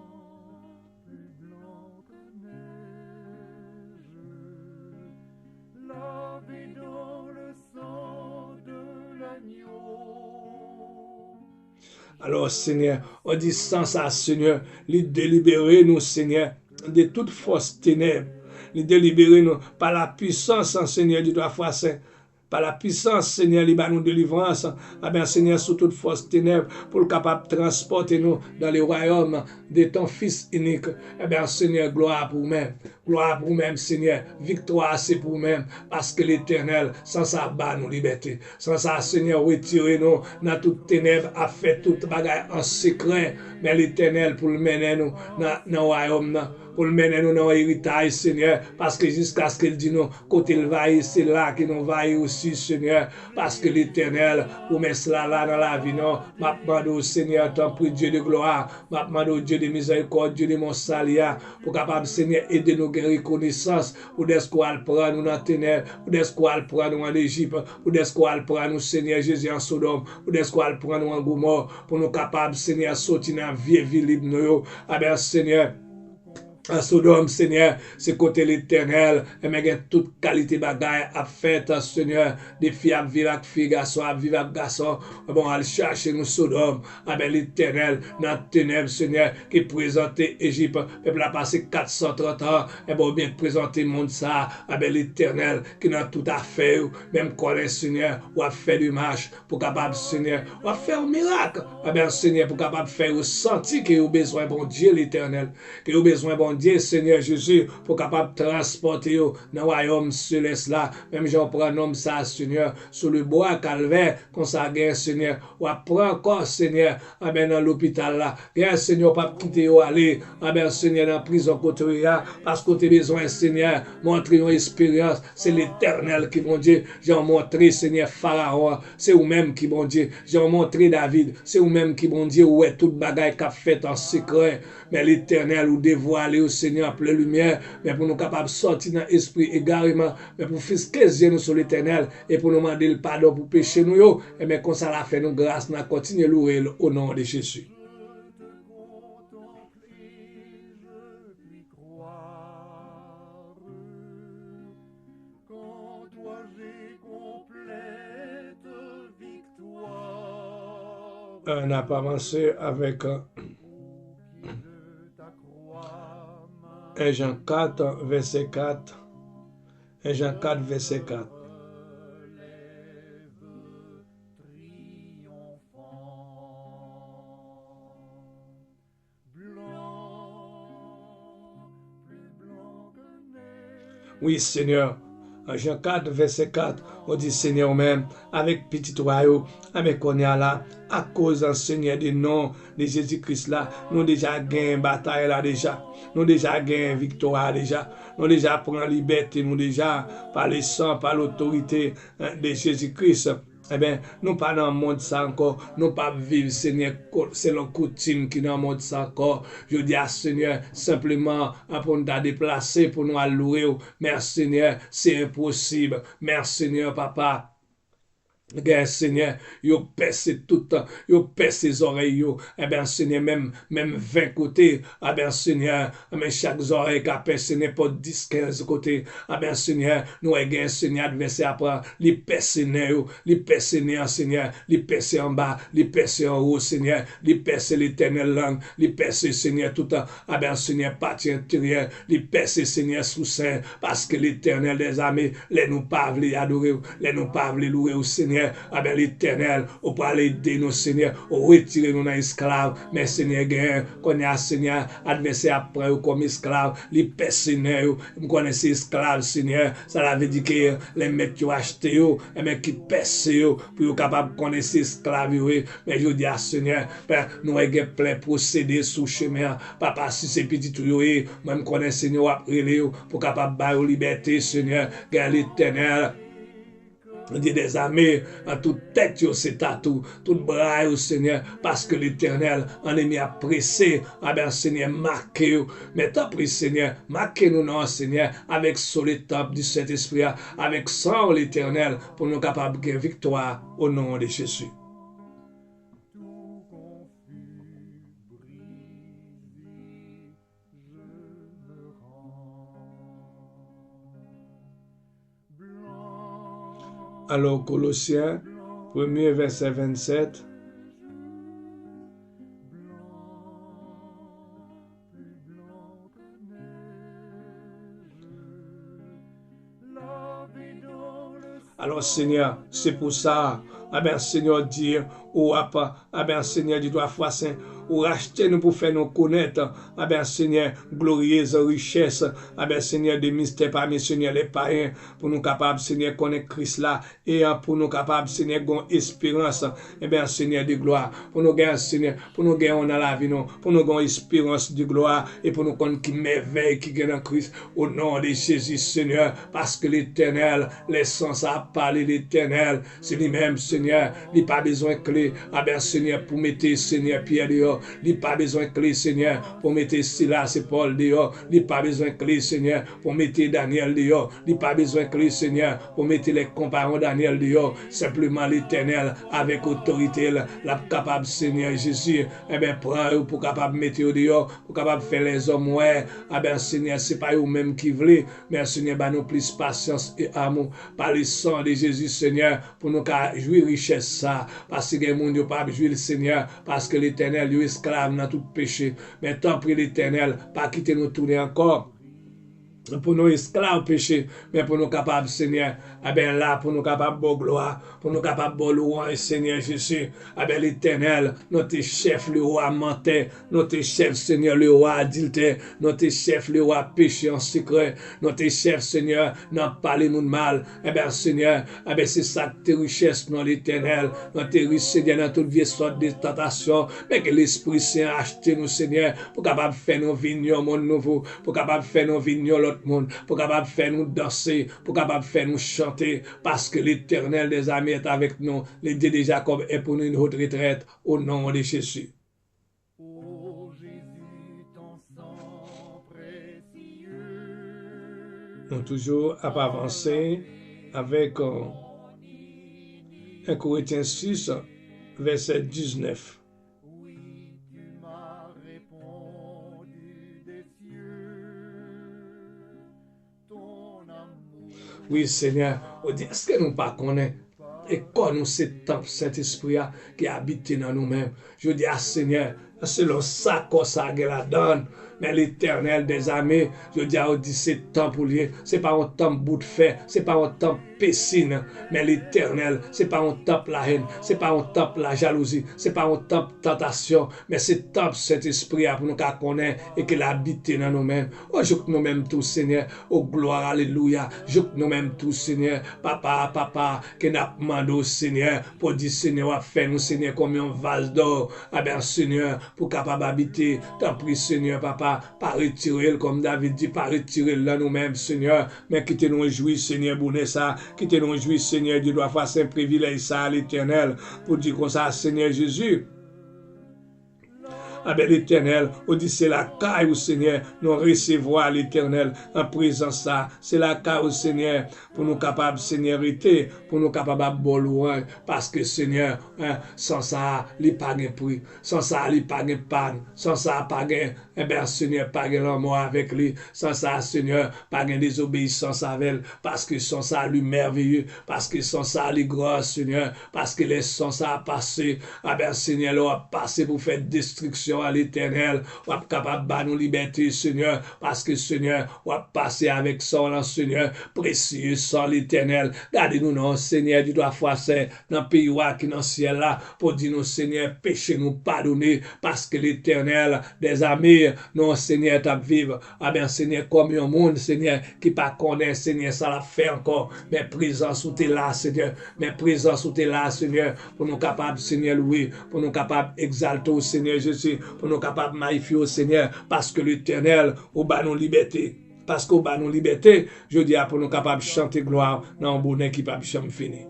Alors, Seigneur, on dit sans ça, Seigneur, les délibérer nous, Seigneur, de toute fausse ténèbres. Les délibérer nous par la puissance, Seigneur, du droit français. Par la puissance, Seigneur, libre nous délivrance. Ah bien, Seigneur, sous toute force ténèbres, pour le capable de transporter nous dans le royaume de ton Fils unique. Eh bien, Seigneur, gloire pour vous-même. Gloire pour vous-même, Seigneur. Victoire, c'est pour vous-même. Parce que l'Éternel, sans ça, bat nous liberté. Sans ça, Seigneur, retirez-nous dans toute ténèbres, a fait toute bagaille en secret. Mais l'Éternel, pour le mener nous dans le royaume, pour le mener nous dans l'héritage, Seigneur, parce que jusqu'à ce qu'il dit nous, côté il vaille, c'est là qu'il nous vaille aussi, Seigneur, parce que l'Éternel, pour mettre cela là dans la vie, non, m'a demandé au Seigneur, tant pris Dieu de gloire, m'a demandé au Dieu de miséricorde, Dieu de mon salia, pour capable, Seigneur, aider nous à reconnaissance, pour des qu'on va prendre nous dans la ténèbres, pour des qu'on va prendre nous en Égypte, pour des qu'on va prendre nous, Seigneur Jésus, en Sodome, pour des qu'on va prendre nous en Gomorrhe, pour nous capables, Seigneur, sortir dans la vieille vie libre, nous, ah ben, Seigneur, à Sodome, Seigneur, c'est côté l'Éternel, et mais toute qualité bagaille à faire, Seigneur, des filles à vivre avec filles, garçons à vivre avec garçons, bon, à chercher nous Sodome, avec l'Éternel, dans la ténèbres, Seigneur, qui présentait Égypte, peuple a passé 430 ans, et bon, bien présenter le monde ça, avec l'Éternel, qui n'a tout à faire, même connaît, Seigneur, ou a fait du marche, pour capable, Seigneur, ou a faire un miracle, eh bien, Seigneur, pour capable faire au senti que vous besoin, bon Dieu, l'Éternel, que vous besoin, bon Dieu, Seigneur Jésus, pour capable transporter dans le royaume céleste là. Même j'en prends un homme ça, Seigneur, sur le bois calvaire, qu'on s'en Seigneur. Ou apprend encore, Seigneur, amen, dans l'hôpital là. Bien, Seigneur, pas quitter ou aller, amen, Seigneur, dans la prison côté là, parce que tu as besoin, Seigneur, montrer une expérience. C'est l'Éternel qui, mon Dieu, j'ai montré, Seigneur, Pharaon, c'est vous-même qui, mon Dieu, j'ai montré David, c'est vous-même qui, mon Dieu, où est toute bagaille qu'a fait en secret. Mais l'Éternel ou dévoilé au Seigneur en pleine lumière, mais pour nous capables de sortir dans l'esprit égarément, mais pour fiscaliser nous sur l'Éternel et pour nous demander le pardon pour pécher nous, et bien comme ça la fait nous grâce, nous continuons à louer au nom de Jésus. On n'a pas avancé avec 1 Jean 4, verset 4. 1 Jean 4, verset 4. Oui, Seigneur. En Jean 4, verset 4, on dit Seigneur même, avec petit royaume, avec on est là, à cause d'un Seigneur du nom de Jésus-Christ là, nous déjà gagné bataille là déjà, nous déjà gagné victoire déjà, nous déjà pris liberté, nous déjà par le sang, par l'autorité de Jésus-Christ. Eh bien, nous pas dans le monde ça encore, nous pas vivre, Seigneur, selon coutume qui dans le monde ça encore. Je dis à Seigneur, simplement, pour nous déplacer, pour nous allouer. Merci Seigneur, c'est impossible. Merci Seigneur, Papa. Regarde, Seigneur, yo percé tout le temps, yo percé les oreilles, yo. Eh bien, Seigneur, même 20 côtés, eh bien, Seigneur, mais chaque oreille qui a percé n'importe 10, 15 côtés, eh bien, Seigneur, nous avons Seigneur, adversaire après, les percé néo, les percé néo, Seigneur, les percé en bas, les percé en haut, Seigneur, les percé l'éternelle langue, les percé, Seigneur, tout le temps, eh bien, Seigneur, partie intérieure, les percé, Seigneur, sous sein, parce que l'éternel des armées, les nous pas voulu adorer, les nous pas voulu louer au Seigneur. Ah ben l'Éternel, au parler de nos Seigneur, au retirer nous dans esclaves, mais Seigneur, qu'on y a Seigneur, adversaire après ou comme esclave, les personnes, vous connaissez esclaves, Seigneur, ça veut dire que les mecs qui ont acheté, les mecs qui percent, pour être capable de connaître esclaves, mais je dis à Seigneur, nous avons plein procédés sous chemin, papa, si c'est petit tout, même connaître Seigneur, après pour capable de la liberté, Seigneur, garde l'Éternel. Dieu des armées, en toute tête, c'est à tout bras, au Seigneur, parce que l'Éternel en est mis à presser, ah ben Seigneur, marquez, mais t'as pris, Seigneur, marquez-nous, non, Seigneur, avec sur l'étape du Saint-Esprit, avec sang, l'Éternel, pour nous capables de victoire, au nom de Jésus. Alors, Colossiens, 1er verset 27. Alors, Seigneur, c'est pour ça, ah ben, Seigneur, dire, ou ah ben, Seigneur, du droit foi saint, ou racheter nous pour faire nous connaître, ah ben, Seigneur, glorieuse richesse, ah ben, Seigneur, des mystères parmi, Seigneur, les païens, pour nous capables, Seigneur, connaître Christ là, et pour nous capables, Seigneur, une espérance, eh bien, Seigneur, de gloire, pour nous gagner, Seigneur, pour nous gagner dans la vie, non, pour nous gagner espérance de gloire, et pour nous connaître qui merveille, qui gagne en Christ, au nom de Jésus, Seigneur, parce que l'Éternel, l'essence a parlé, l'Éternel, c'est lui-même, Seigneur, il n'a pas besoin de clé, ah ben, Seigneur, pour mettre, Seigneur, Pierre dehors, il n'a pas besoin de clé, Seigneur, pour mettre Silas et Paul dehors, il n'a pas besoin de clé, Seigneur, pour mettre Daniel dehors, il n'a pas besoin de clé, Seigneur, pour mettre les compagnons Daniel dehors, simplement l'Éternel, avec autorité, la capable, Seigneur Jésus, eh bien, prends pour capable mettre dehors, pour capable faire les hommes, ouais, ah ben, Seigneur, c'est pas eux-mêmes qui veulent, mais Seigneur, bah, nous plus patience et amour, par le sang de Jésus, Seigneur, pour nous jouir richesse ça, parce que les gens ne pas jouir le Seigneur, parce que l'Éternel est esclave dans tout péché. Mais tant pis l'Éternel, pas quitter nous tourner encore. pour nous esclaves péché, mais pour nous capables, Seigneur, ah ben là, pour nous capables de gloire, pour nous capables de louange, Seigneur Jésus, ah ben l'Éternel, notre chef, le roi menteur, notre chef, Seigneur, le roi adultère, notre chef, le roi péché en secret, notre chef, Seigneur, n'a pas les monde mal, eh ben Seigneur, ah ben c'est ça que tes richesses, non l'Éternel, notre riche, Seigneur, dans toute vieille sorte de tentation, mais que l'Esprit Saint a acheté nous, Seigneur, pour capable faire nos vignes au monde nouveau, pour capable faire nos vignes l'autre monde, pour capable faire nous danser, pour capable faire nous chanter, parce que l'Éternel des armées est avec nous. L'idée de Jacob est pour nous une haute retraite au nom de Jésus. Nous toujours à avancer avec 1 Corinthiens 6, verset 19. Oui, Seigneur, on dit, est-ce que nous ne connaissons pas et quand nous c'est temple Saint-Esprit qui habite dans nous-mêmes? Je dis, ah Seigneur, selon ça qu'on ça la donne, mais l'Éternel des armées, je dis, on dit, c'est temple lié, c'est pas un temple bout de fer, c'est pas un temple piscine, mais l'Éternel, c'est pas un temple la haine, c'est pas un temple la jalousie, c'est pas un temple tentation, mais c'est temple Saint-Esprit pour nous connaître et qu'il habite dans nous-mêmes. Oh, je nous-mêmes tous, Seigneur, oh gloire, alléluia, je nous-mêmes tous, Seigneur, papa, que nous demandons, Seigneur, pour dire, Seigneur, fais nous, Seigneur, comme un vase d'or, ah ben, Seigneur, pour capable habiter, t'en prie, Seigneur, papa, pas retirer, comme David dit, pas retirer là nous-mêmes, Seigneur, mais quittez-nous jouir, Seigneur, bonnet ça, quittez-nous jouir, Seigneur, Dieu doit faire un privilège ça à l'Éternel, pour dire comme ça, Seigneur Jésus. Ah ben l'Éternel, on dit c'est la caille au Seigneur, nous recevoir l'Éternel en présence ça. C'est la caille au Seigneur pour nous capables Seigneuité, pour nous capables de loin, parce que Seigneur, hein, sans ça, il n'y a pas de prix, sans ça, il n'y a pas de panne, sans ça, pas de, eh bien Seigneur, pas de l'amour avec lui, sans ça, Seigneur, pas de désobéissance avec elle, parce que sans ça, lui merveilleux, parce que sans ça, lui grand, Seigneur, parce que les sans ça passé, ah ben Seigneur, il a passé pour faire destruction à l'Éternel, on est capable de nous liberté, Seigneur, parce que Seigneur, on va passer avec ça, Seigneur, précieux sans l'Éternel. Gardez-nous, non, Seigneur, du doigt froissé, dans le pays qui est dans le ciel là, pour dire nous, Seigneur, péché nous pardonner, parce que l'Éternel des armées, non, Seigneur, t'as vivre. Ah bien, Seigneur, comme un monde, Seigneur, qui pas connaît, Seigneur, ça l'a fait encore. Mais présence où t'es là, Seigneur, mais présence où t'es là, Seigneur, pour nous capables, Seigneur, louer, pour nous capables exalter au Seigneur Jésus, pour nous capables magnifier au Seigneur, parce que l'Éternel, au bas nos libertés, parce qu'au bas nos libertés, je dis pour nous capables de chanter gloire dans un bonheur qui pas jamais fini.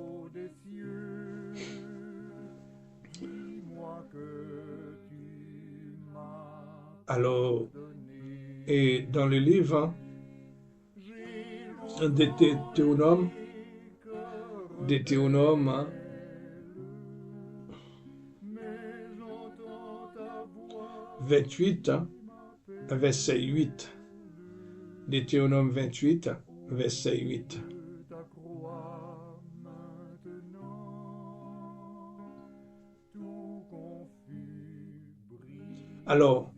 Alors, et dans le livre de Deutéronome, « 28, verset 8. Deutéronome 28, verset 8. Alors,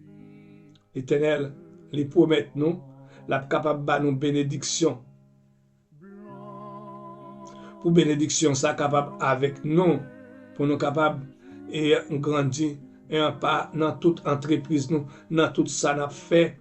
l'Éternel, les promet nous, la capable de nous bénédiction. Pour bénédiction, ça capable avec nous, pour nous capables et grandir. Et pas dans toute entreprise, nous, dans tout ça n'a fait,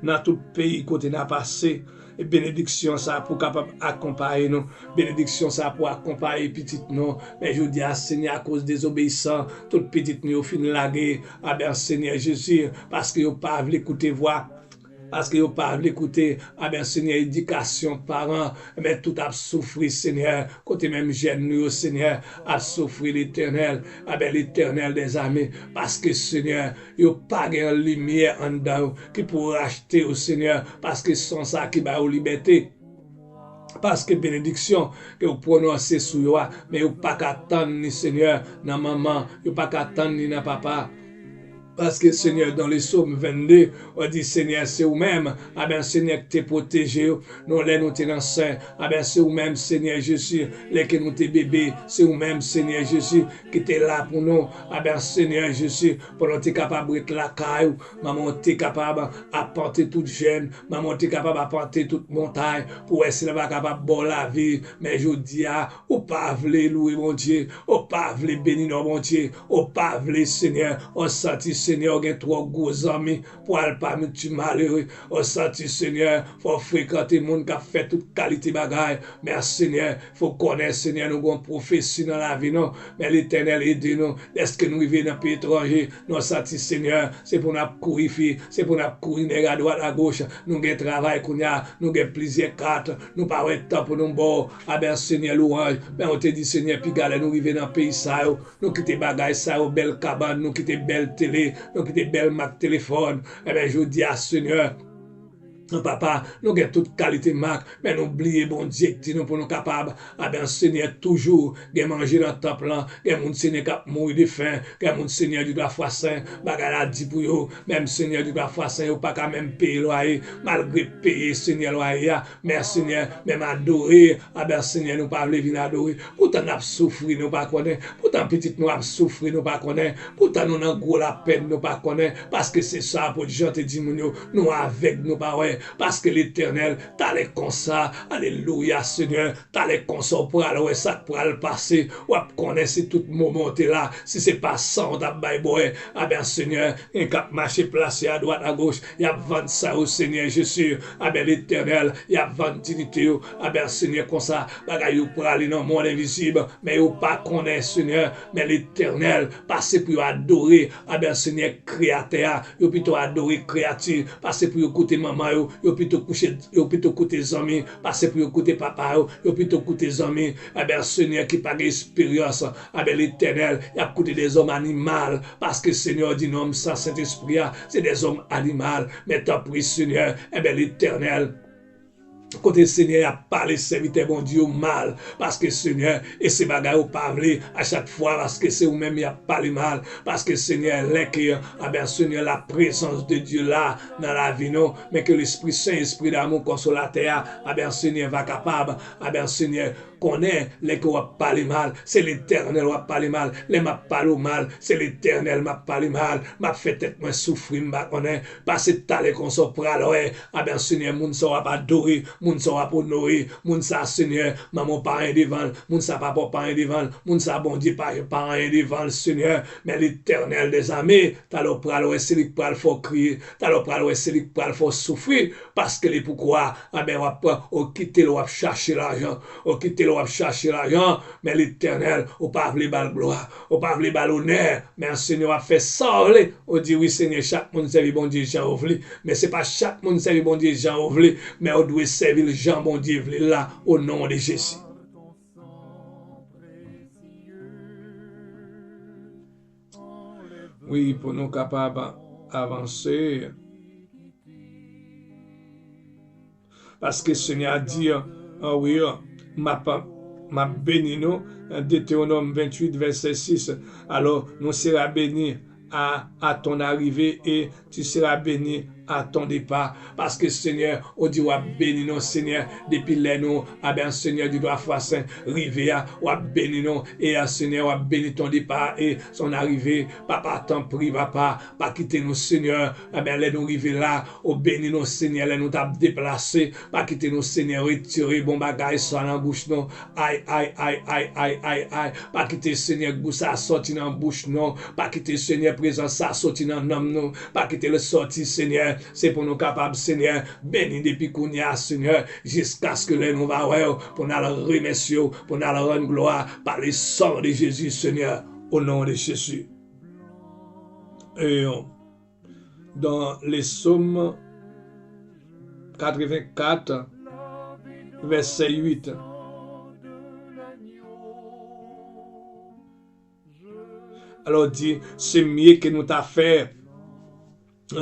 dans tout pays côté n'a passé. Et bénédiction ça pour capable accompagner nous, bénédiction ça pour accompagner petit nous. Mais je dis à Seigneur à cause des obéissants, toute petite nous fin laguer, à bien Seigneur Jésus, parce que vous pas voulu écouter voix. Parce que vous pas l'écouter, ah ben Seigneur, éducation, parents, mais tout a souffert, Seigneur, côté même jeune, nous, Seigneur, a souffert l'Éternel, ah ben l'Éternel des armées, parce que Seigneur, vous pas de lumière en dedans, qui pourra acheter au Seigneur, parce que sans ça qui va aux liberté. Parce que bénédiction que vous prononcez sur vous, mais vous pas qu'attendre ni Seigneur, ni maman, vous pas qu'attendre ni papa. Parce que Seigneur, dans les psaumes 22, on dit Seigneur, c'est vous-même. Ah ben Seigneur, qui t'es protégé. Nous, les nous t'es dans sein. Ah ben c'est vous-même, Seigneur Jésus. Les que nous t'es bébé. C'est vous-même, Seigneur Jésus, qui t'es là pour nous. Ah ben Seigneur Jésus, pour nous t'es capable d'être la caille. Maman, t'es capable d'apporter toute gêne. Maman, t'es capable d'apporter toute montagne. Pour essayer de capable de bonne la vie. Mais je dis, ou pas vle louer mon Dieu. Ou pas vle bénir mon Dieu. Ou pas vle Seigneur. On senti Seigneur, il y a trop gros amis pour aller pas me tuer malheureux. On senti Seigneur, faut fréquenter le monde qui a fait toute qualité bagaille. Mais Seigneur, faut connaître Seigneur, nous avons prophétie dans la vie, non. Mais l'Éternel aide nous. Est-ce que nous vivons dans un pays étranger? Nous senti Seigneur, c'est pour nous courir, c'est pour nous courir à droite, à gauche. Nous avons travail, nous avons plusieurs cartes. Nous n'avons pas de temps pour nous boire. Ah ben Seigneur, louange. Ben on te dit Seigneur, puis gale, nous vivons dans le pays ça. Nous quittons bagaille ça, belle cabane, nous quittons belle télé, nous quittons belle Mac téléphone. Eh bien, je dis à Seigneur, papa, nous avons toute qualité Mac, mais nous oublions, bon Dieu, que nous pour nous capables. Ah ben, Seigneur, toujours, nous manger dans le temple, nous mon Seigneur qui mourir de faim, nous mon Seigneur du droit foissin, bagala dit pour eux, même Seigneur du droit foissin, ou pas qu'à même payer loyer, malgré payer Seigneur loyer, mais Seigneur, même adorer, ah ben, Seigneur, nous pas venir adorer, pourtant nous avons souffert, nous pas connaître, pourtant petit nous avons souffert, nous pas connaître, pourtant nous avons gros la peine, nous pas connaître, parce que c'est ça, pour gens te dit, nous avec nous pas ouais. Parce que l'Éternel, t'as les comme ça, alléluia Seigneur, t'as les comme ça pour aller ça pour aller passer, ou à connaître tout moment là, si c'est pas ça, on t'a baillé, ah ben Seigneur, un cap marché placé à droite, à gauche, il y a 20 ça au Seigneur Jésus, ah ben l'Éternel, il y a 20 dignité, ah ben Seigneur comme ça, bagaille pour aller dans le monde invisible, mais ou pas connaître Seigneur, mais l'Éternel, passer pour adorer, ah ben Seigneur créateur, ou plutôt adorer créature, passer pour écouter maman, yo plutôt coucher, yo plutôt écouter amis, passer pour écouter papa, yo plutôt écouter amis, eh bien Seigneur qui pas d'expérience, eh bien l'Éternel, il a écouté des hommes animaux, parce que Seigneur dit non, sans Saint-Esprit, c'est des hommes animaux, mais t'as pris Seigneur, eh bien l'Éternel, côté Seigneur a parlé serviteur bon Dieu mal parce que Seigneur et ces bagages au parler à chaque fois parce que c'est vous-même il a parlé mal parce que Seigneur l'écrit ah ben Seigneur la présence de Dieu là dans la vie non mais que l'Esprit Saint esprit d'amour consolateur ah ben Seigneur va capable ah ben Seigneur connaît les qui ont parlé mal c'est l'Éternel qui a parlé mal les m'a parlé mal c'est l'Éternel m'a parlé mal m'a fait tête moi souffrir m'a connaît parce que t'as les qu'on s'en prend ah ben Seigneur moun ça va pas adorer moun sa va pour nourrir, moun sa Seigneur, maman pas rien devant, moun sa papa pas rien devant, moun sa bon Dieu pas rien devant le Seigneur, mais l'Éternel des armées, t'as le pral c'est lui pral faut crier, t'as le pral c'est lui pral faut souffrir parce que les pourquoi ah ben on quitter le chercher l'argent, on quitter le chercher l'argent, mais l'Éternel on pas vle bal gloire, on pas vle bal honneur, mais le Seigneur a fait ça on dit oui Seigneur chaque monde servi bon Dieu Jean ouvli, mais c'est pas chaque monde servi bon Dieu Jean ouvli, mais on doit servir le Jean bon Dieu là au nom de Jésus. Oui, pour nous capables d'avancer. Parce que le Seigneur a dit, ah oui, m'a béni nous, Deutéronome 28, verset 6. Alors, nous serons bénis à ton arrivée et tu seras béni à ton départ. Parce que Seigneur, on dit, béni nous, Seigneur, depuis les nous, ah ben Seigneur du droit saint, rivé, ou béni nous, et Seigneur, béni ton départ et son arrivée. Papa, t'en prie, papa, pas quitter nous, Seigneur, ah ben les nous rivé là, ou béni nous, Seigneur, les nous t'a déplacé, pas quitter nous, Seigneur, retirer bon bagage, soit dans la bouche, non, aïe, aïe, aïe, aïe, aïe, aïe, aïe, pas quitter Seigneur, bouche ça sorti dans la bouche, non, pas quitter Seigneur, présence ça sorti dans l'homme, non, pas quitter le sorti, Seigneur, c'est pour nous capables, Seigneur, béni depuis qu'on y a, Seigneur, jusqu'à ce que les nous va pour nous remercier, pour nous rendre gloire par le sang de Jésus, Seigneur, au nom de Jésus. Et dans les psaumes 84, verset 8, alors dit, c'est mieux que nous t'a fait.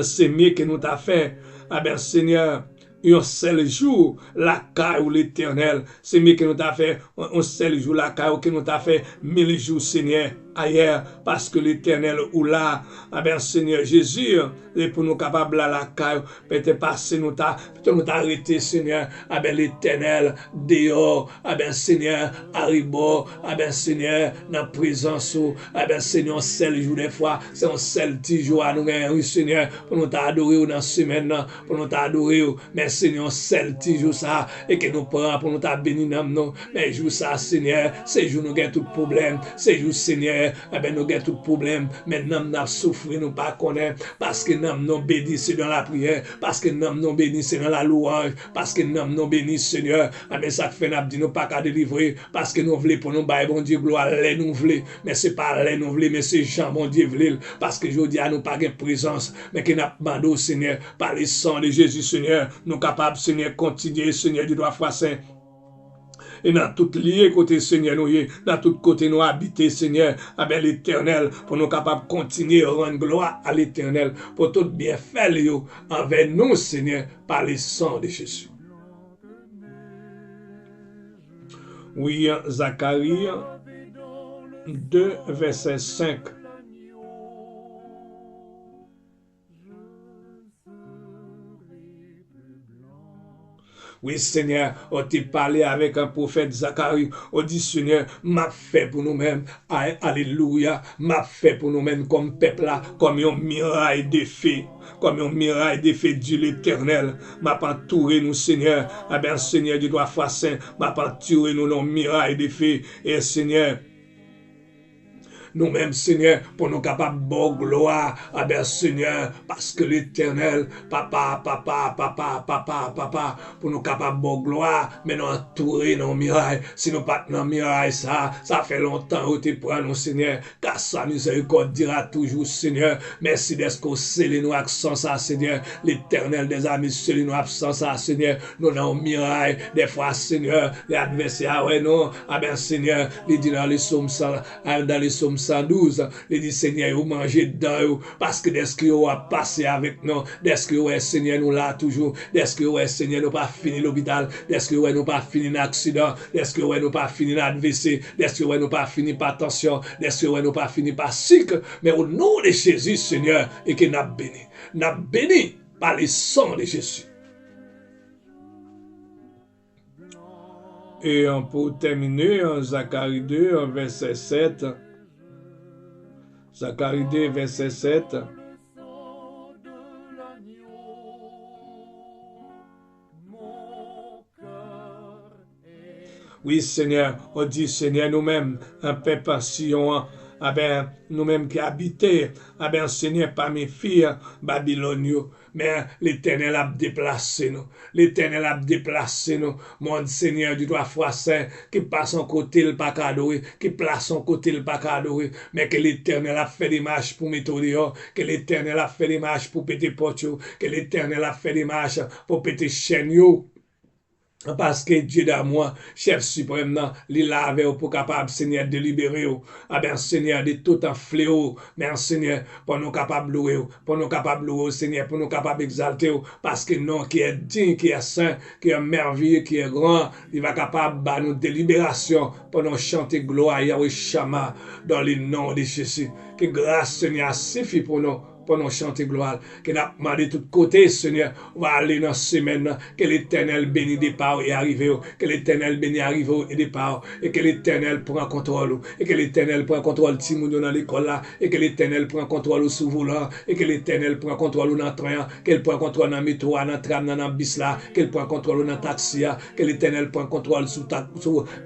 C'est mieux que nous t'a fait. Ah ben Seigneur, un seul jour, la caille l'Éternel. C'est mieux que nous t'a fait un seul jour, la caille que nous t'a fait 1000 jours, Seigneur. ailleurs, parce que l'Éternel ou là, ah ben Seigneur Jésus, et pour nous capables à la caille, peut-être passer peut-être nous arrêter, Seigneur, ah ben l'Éternel, dehors, ah ben Seigneur, arribo, ah ben Seigneur, dans présence, ah ben Seigneur, seul jour des fois, c'est un seul petit jour à nous gagner, Seigneur, pour nous t'adorer dans la semaine, pour nous t'adorer, mais Seigneur, seul petit jour ça, et que nous prenons pour nous t'abénir, non, mais jour ça, Seigneur, c'est jour nous gagnons tout problème, c'est jour, Seigneur, eh ben nous gagnons tout problème, mais nous n'avons souffert, nous pas connaître, parce que nous nous bénissons dans la prière, parce que nous nous bénissons dans la louange, parce que nous nous bénissons, Seigneur, eh ben ça fait nous dit nous pas qu'à délivrer, parce que nous voulons pour nous bailler, bon Dieu, gloire, les nous voulons, mais c'est pas les nous voulons, mais c'est Jean, bon Dieu, voulons, parce que je dis à nous pas de présence, mais que nous demandons, Seigneur, par les sang de Jésus, Seigneur, nous capables, Seigneur, continuer, Seigneur, du droit foi saint. Et dans tout lieu côté Seigneur nous dans tout côté nous habiter Seigneur avec l'Éternel pour nous capables de continuer à rendre gloire à l'Éternel pour tout bien faire envers nous Seigneur par le sang de Jésus. Oui, Zacharie 2 verset 5. Oui, Seigneur, on t'a parlé avec un prophète Zacharie. On dit, Seigneur, m'a fait pour nous-mêmes. Alléluia. M'a fait pour nous-mêmes comme peuple là, comme un miraille de feu. Comme un miraille de feu de l'Éternel. M'a entouré nous, Seigneur. Ah ben, Seigneur, du droit foi saint. M'a entouré nous, dans miraille de feu. Et Seigneur, nous-mêmes, Seigneur, pour nous capables de bon gloire, ah ben Seigneur, parce que l'Éternel, papa, pour nous capables de bon gloire, mais nous entourer nos mirailles, si nous pas dans miraille, ça fait longtemps où tu prends nous, Seigneur, car sa miséricorde dira toujours, Seigneur, merci d'être qu'on scellé nous accent ça, Seigneur, l'Éternel des amis, scellé nous absent ça, Seigneur, nous dans miraille, des fois, Seigneur, les adversaires, ouais, non, ah ben Seigneur, il dit dans les psaumes 112, il dit Seigneur, vous mangez dedans, parce que dès que vous avez passé avec nous, dès que vous Seigneur, nous là toujours, dès que vous Seigneur, nous pas fini l'hôpital, dès que vous nous pas fini l'accident, dès que vous nous pas fini l'AVC, dès que vous nous pas fini par tension, dès que vous nous pas fini par cycle, mais au nom de Jésus, Seigneur, et que n'a béni par le sang de Jésus. Et pour terminer, Zacharie 2, verset 7. Zacharie 2, verset 7. Oui, Seigneur, on dit, Seigneur, nous-mêmes, un peu patient, ah ben, nous-mêmes qui habitons, ah ben, Seigneur, parmi filles, Babylone, mais l'Éternel a déplacé nous. L'Éternel a déplacé nous. Mon Seigneur du droit foi saint, qui passe en côté le pas adoré, qui place en côté le pas adoré, mais que l'Éternel a fait des marches pour mettre dehors, que l'Éternel a fait des marches pour péter porte, que l'Éternel a fait des marches pour péter chaîne. Parce que Dieu d'amour, chef suprême, il lave pour capable, Seigneur, de libérer. Ah ben, Seigneur, de tout un fléau. Mais, Seigneur, pour nous capables de louer, pour nous capables de louer, Seigneur, pour nous capables d'exalter. Parce que non, qui est digne, qui est saint, qui est merveilleux, qui est grand, il va capable de nous de libération pour nous chanter gloire, Yahweh Shama, dans le nom de Jésus. Que grâce, Seigneur, suffit pour nous chanter gloire, que nous avons demandé de tous côtés, Seigneur, on va aller dans cette semaine, que l'Éternel bénisse départ et arrive, que l'Éternel bénisse arrive et départ, et que l'Éternel prend contrôle, et que l'Éternel prend contrôle Timoun dans l'école là, et que l'Éternel prend contrôle sous volant, et que l'Éternel prend contrôle dans le train, qu'elle prend contrôle dans le métro, dans le tram, dans le bus là, qu'elle prend contrôle dans le taxi, que l'Éternel prend contrôle sous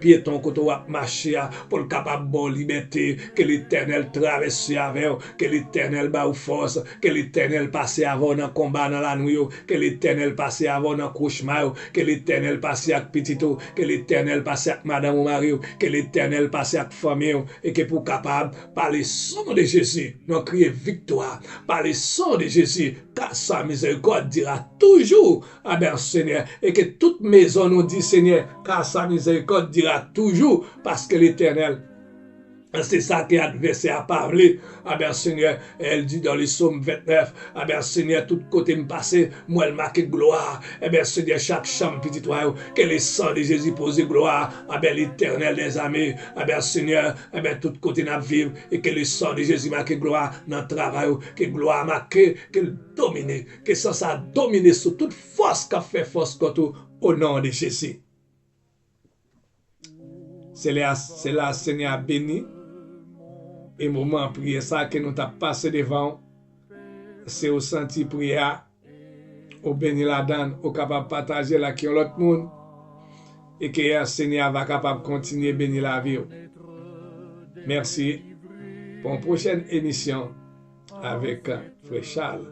piéton, quand on va marcher, pour le capable de liberté, que l'Éternel traverse avec, que l'Éternel bat au force, que l'Éternel passe avant dans le combat dans la nuit, que l'Éternel passe avant dans le cauchemar, que l'Éternel passe avec petit, que l'Éternel passe avec madame ou mari, que l'Éternel passe avec famille, et que pour capable, par le sang de Jésus, nous crier victoire, par le sang de Jésus, car sa miséricorde dira toujours, ah ben Seigneur, et que toute maison nous dit Seigneur, car sa miséricorde dira toujours, parce que l'Éternel C'est ça que l'adversaire a parlé. Ah ben Seigneur, elle dit dans les psaumes 29, ah ben Seigneur, tout côté me passer, moi elle marque gloire. Eh bien Seigneur, chaque chambre petit royaume, que le sang de Jésus pose gloire. Ah ben l'éternel des armées, ah ben Seigneur, eh ben tout côté n'a vivre et que le sang de Jésus marque gloire dans le travail, que gloire marque, que domine, que ça a dominé sur toute force qu'a fait force contre au nom de Jésus. C'est là, Seigneur béni. Et moment prière ça que nous t'a passé devant, c'est au senti prière, au béni la donne, au capable partager la qui l'autre monde, et que le Seigneur va capable continuer bénir la vie. Merci pour une prochaine émission avec Frère Charles.